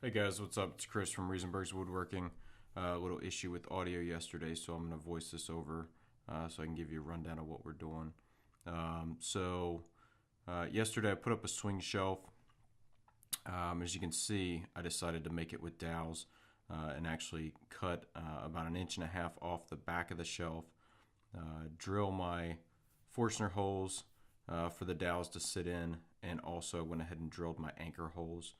Hey guys, what's up? It's Chris from Reasonberg's Woodworking. A little issue with audio yesterday, so I'm going to voice this over so I can give you a rundown of what we're doing. Yesterday I put up a swing shelf. As you can see, I decided to make it with dowels and actually cut about 1.5 inches off the back of the shelf. Drill my Forstner holes for the dowels to sit in, and also went ahead and drilled my anchor holes.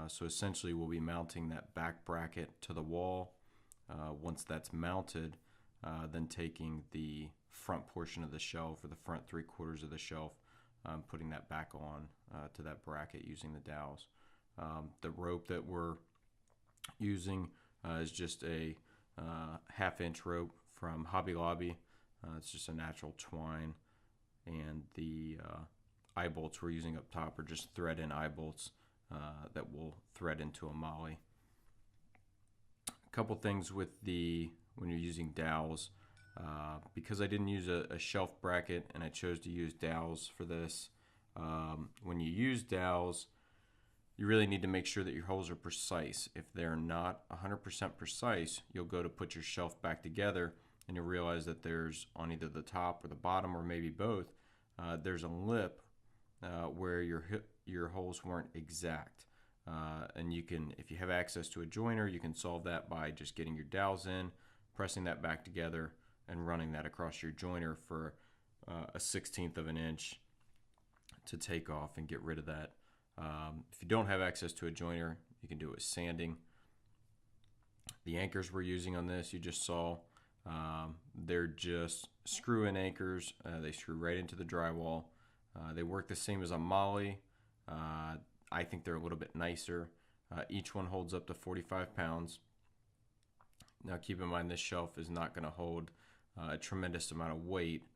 So essentially we'll be mounting that back bracket to the wall. Once that's mounted, then taking the front portion of the shelf, or the front 3/4 of the shelf, putting that back on to that bracket using the dowels. The rope that we're using is just a 1/2 inch rope from Hobby Lobby. It's just a natural twine, and the eye bolts we're using up top are just thread-in eye bolts that will thread into a molly. A couple things with when you're using dowels, because I didn't use a shelf bracket and I chose to use dowels for this. When you use dowels, you really need to make sure that your holes are precise. If they're not 100% precise, you'll go to put your shelf back together and you'll realize that there's, on either the top or the bottom or maybe both, there's a lip where your holes weren't exact. And you can, if you have access to a joiner, you can solve that by just getting your dowels in, pressing that back together, and running that across your joiner for a 1/16 of an inch to take off and get rid of that. If you don't have access to a joiner, you can do it with sanding. The anchors we're using on this, you just saw, they're just screw-in anchors. They screw right into the drywall. They work the same as a molly. I think they're a little bit nicer. Each one holds up to 45 pounds. Now keep in mind, this shelf is not going to hold a tremendous amount of weight.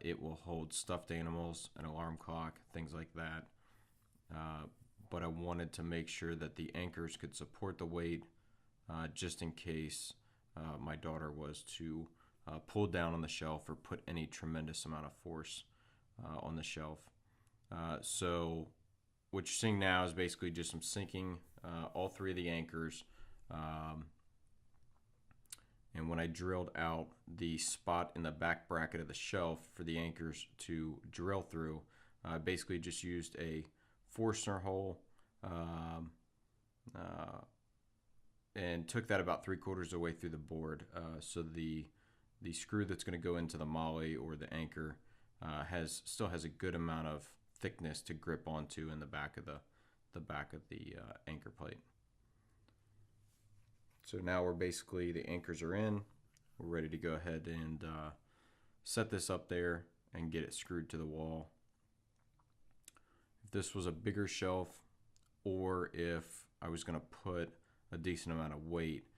It will hold stuffed animals, an alarm clock, things like that. But I wanted to make sure that the anchors could support the weight, just in case my daughter was to pull down on the shelf or put any tremendous amount of force on the shelf. So what you're seeing now is basically just some sinking all three of the anchors. And when I drilled out the spot in the back bracket of the shelf for the anchors to drill through, I basically just used a Forstner hole and took that about 3/4 of the way through the board. So the screw that's going to go into the molly or the anchor still has a good amount of thickness to grip onto in the back of the anchor plate. So now the anchors are in. We're ready to go ahead and set this up there and get it screwed to the wall. If this was a bigger shelf, or if I was going to put a decent amount of weight,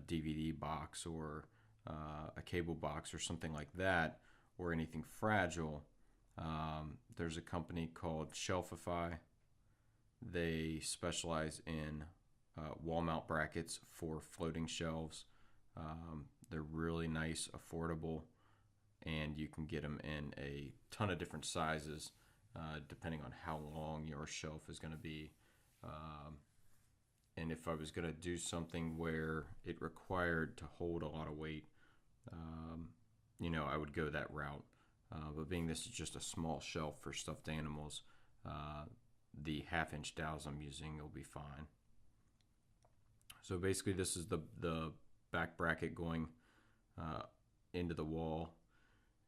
DVD box or a cable box or something like that, or anything fragile, there's a company called Shelfify. They specialize in wall mount brackets for floating shelves. They're really nice, affordable, and you can get them in a ton of different sizes depending on how long your shelf is going to be. And if I was going to do something where it required to hold a lot of weight, I would go that route. But being this is just a small shelf for stuffed animals, the 1/2 inch dowels I'm using will be fine. So basically this is the back bracket going into the wall,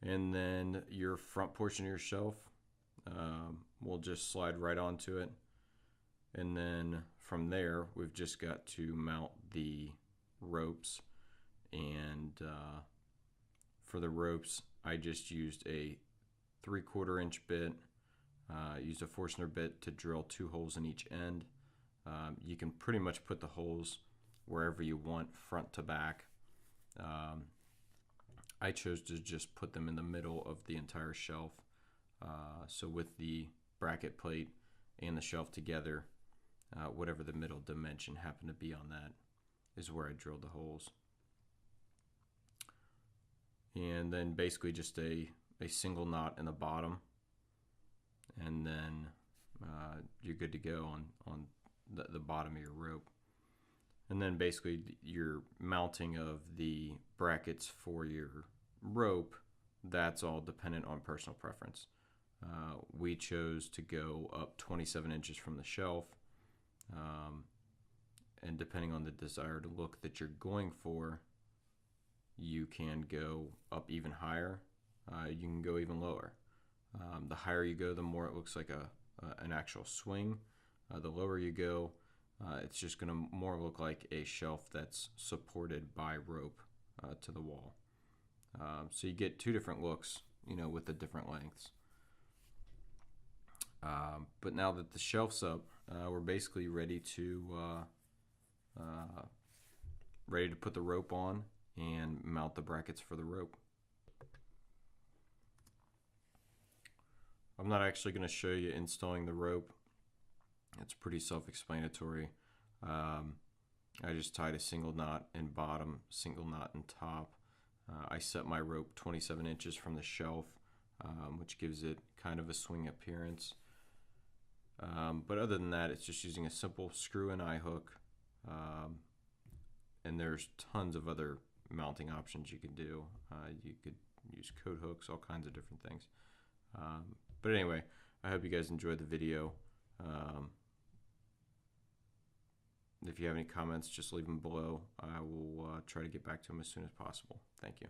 and then your front portion of your shelf will just slide right onto it. And then from there, we've just got to mount the ropes. And for the ropes, I just used a 3/4 inch bit, used a Forstner bit to drill 2 holes in each end. You can pretty much put the holes wherever you want, front to back. I chose to just put them in the middle of the entire shelf. So with the bracket plate and the shelf together, whatever the middle dimension happened to be on that is where I drilled the holes. And then basically just a single knot in the bottom, and then you're good to go on the bottom of your rope. And then basically your mounting of the brackets for your rope, that's all dependent on personal preference. We chose to go up 27 inches from the shelf. And depending on the desired look that you're going for, you can go up even higher. You can go even lower. The higher you go, the more it looks like an actual swing. The lower you go, it's just going to more look like a shelf that's supported by rope to the wall. So you get two different looks, with the different lengths. But now that the shelf's up, we're basically ready to put the rope on and mount the brackets for the rope. I'm not actually going to show you installing the rope. It's pretty self-explanatory. I just tied a single knot in bottom, single knot in top. I set my rope 27 inches from the shelf, which gives it kind of a swing appearance. But other than that, it's just using a simple screw and eye hook. And there's tons of other mounting options you can do. You could use coat hooks, all kinds of different things. But anyway, I hope you guys enjoyed the video. If you have any comments, just leave them below. I will try to get back to them as soon as possible. Thank you.